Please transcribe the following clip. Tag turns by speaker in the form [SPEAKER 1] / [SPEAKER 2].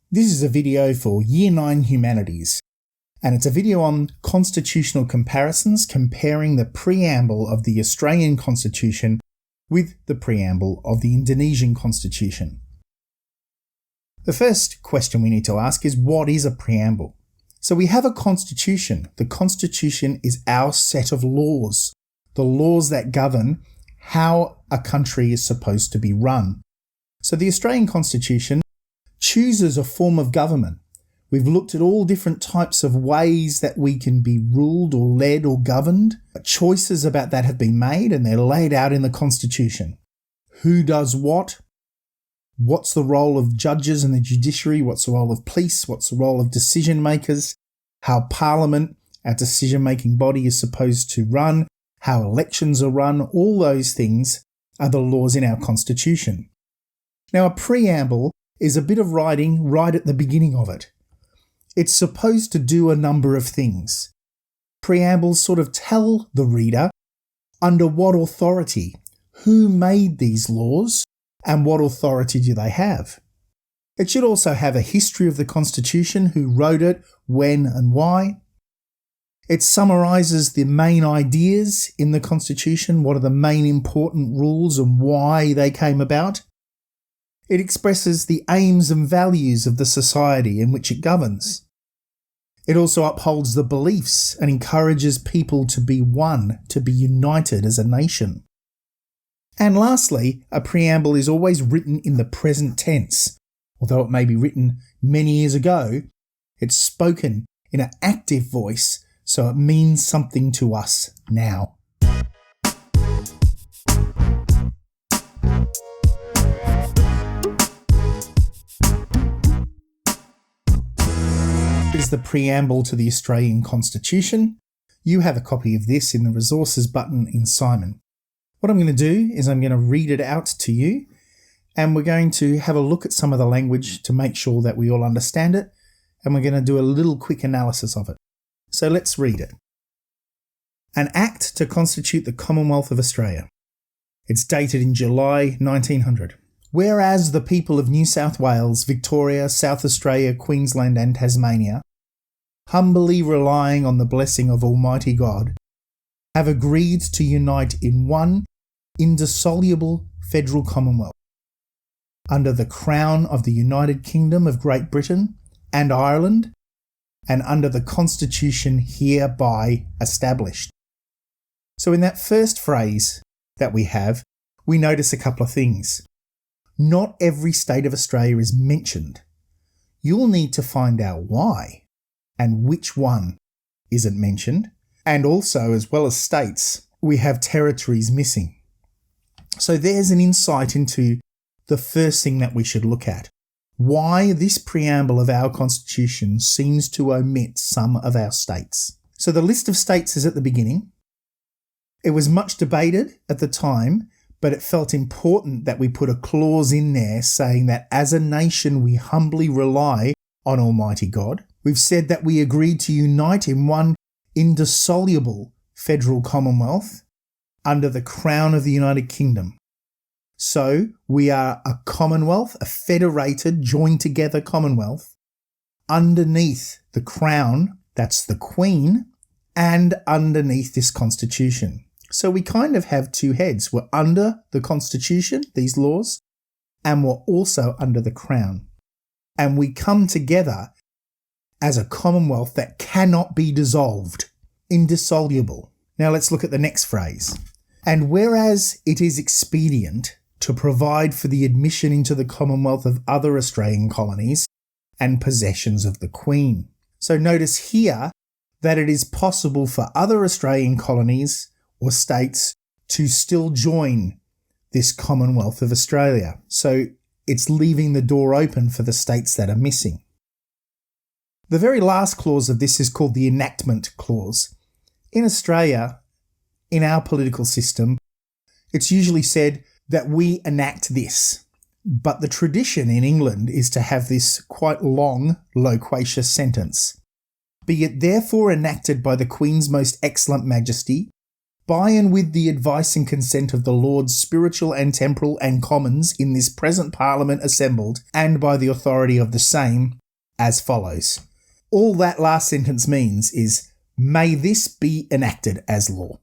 [SPEAKER 1] This is a video for Year 9 Humanities, and it's a video on constitutional comparisons comparing the preamble of the Australian Constitution with the preamble of the Indonesian Constitution. The first question we need to ask is, what is a preamble? So we have a constitution. The constitution is our set of laws, the laws that govern how a country is supposed to be run. So the Australian Constitution chooses a form of government. We've looked at all different types of ways that we can be ruled or led or governed. Choices about that have been made and they're laid out in the Constitution. Who does what? What's the role of judges and the judiciary? What's the role of police? What's the role of decision makers? How Parliament, our decision-making body, is supposed to run? How elections are run? All those things are the laws in our Constitution. Now, a preamble is a bit of writing right at the beginning of it. It's supposed to do a number of things. Preambles sort of tell the reader under what authority, who made these laws, and what authority do they have. It should also have a history of the Constitution, who wrote it, when and why. It summarises the main ideas in the Constitution, what are the main important rules and why they came about. It expresses the aims and values of the society in which it governs. It also upholds the beliefs and encourages people to be one, to be united as a nation. And lastly, a preamble is always written in the present tense. Although it may be written many years ago, it's spoken in an active voice, so it means something to us now. Is the preamble to the Australian Constitution. You have a copy of this in the resources button in Simon. What I'm going to do is I'm going to read it out to you, and we're going to have a look at some of the language to make sure that we all understand it, and we're going to do a little quick analysis of it. So let's read it. An Act to constitute the Commonwealth of Australia. It's dated in July 1900. Whereas the people of New South Wales, Victoria, South Australia, Queensland and Tasmania, humbly relying on the blessing of Almighty God, have agreed to unite in one indissoluble federal commonwealth, under the crown of the United Kingdom of Great Britain and Ireland, and under the Constitution hereby established. So in that first phrase that we have, we notice a couple of things. Not every state of Australia is mentioned. You'll need to find out why and which one isn't mentioned. And also, as well as states, we have territories missing. So there's an insight into the first thing that we should look at. Why this preamble of our Constitution seems to omit some of our states. So the list of states is at the beginning. It was much debated at the time, but it felt important that we put a clause in there saying that as a nation we humbly rely on Almighty God. We've said that we agreed to unite in one indissoluble federal commonwealth under the crown of the United Kingdom. So we are a commonwealth, a federated, joined together commonwealth, underneath the crown, that's the Queen, and underneath this Constitution. So we kind of have two heads. We're under the Constitution, these laws, and we're also under the Crown. And we come together as a commonwealth that cannot be dissolved, indissoluble. Now let's look at the next phrase. And whereas it is expedient to provide for the admission into the Commonwealth of other Australian colonies and possessions of the Queen. So notice here that it is possible for other Australian colonies or states to still join this Commonwealth of Australia. So it's leaving the door open for the states that are missing. The very last clause of this is called the enactment clause. In Australia, in our political system, it's usually said that we enact this. But the tradition in England is to have this quite long, loquacious sentence. Be it therefore enacted by the Queen's most excellent Majesty, by and with the advice and consent of the Lords Spiritual and Temporal and Commons in this present Parliament assembled, and by the authority of the same, as follows. All that last sentence means is, may this be enacted as law.